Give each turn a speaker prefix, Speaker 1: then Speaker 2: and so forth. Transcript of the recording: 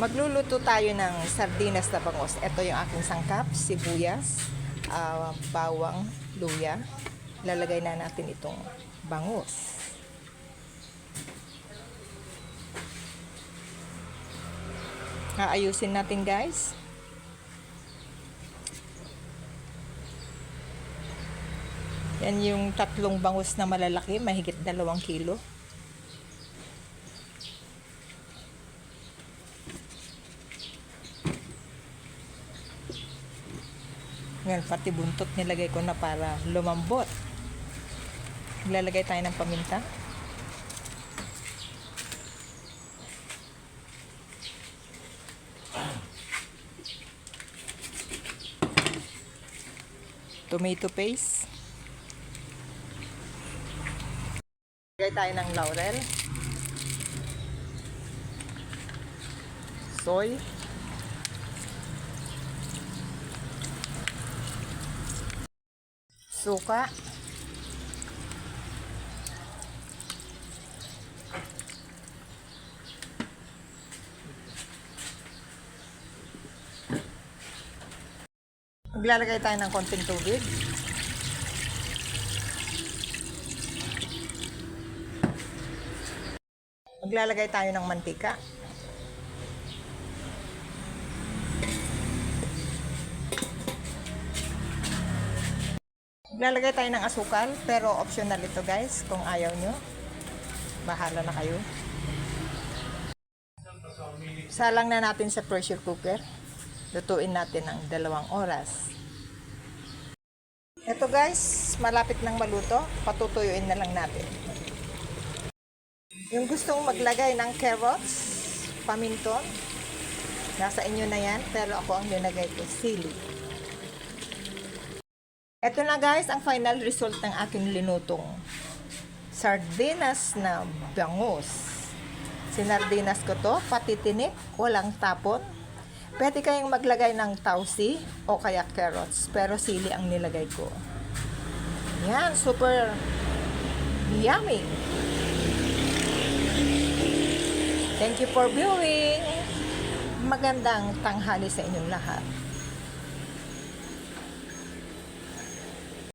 Speaker 1: Magluluto tayo ng sardinas na bangus. Ito yung aking sangkap, sibuyas, bawang, luya. Lalagay na natin itong bangus. Aayusin natin, guys. Yan yung tatlong bangus na malalaki, mahigit 2 kilo. Ngayon, pati buntot nilagay ko na para lumambot. Lalagay tayo ng paminta. Tomato paste. Lagay tayo ng laurel. Soy. Suka. Maglalagay tayo ng konting tubig. Maglalagay tayo ng mantika. Maglalagay tayo ng asukal, pero optional ito, guys. Kung ayaw nyo, bahala na kayo. Salang na natin sa pressure cooker. Lutuin natin ng 2 oras. Ito, guys, malapit nang maluto. Patutuyuin na lang natin. Yung gustong maglagay ng carrots, paminton, nasa inyo na yan. Pero ako ang nilagay ko, sili. Ito na, guys, ang final result ng aking linutong sardinas na bangus. Sinardinas ko to, pati tinik, walang tapon. Pwede kayong maglagay ng tausi o kaya carrots, pero sili ang nilagay ko. Yan, super yummy. Thank you for viewing. Magandang tanghali sa inyong lahat.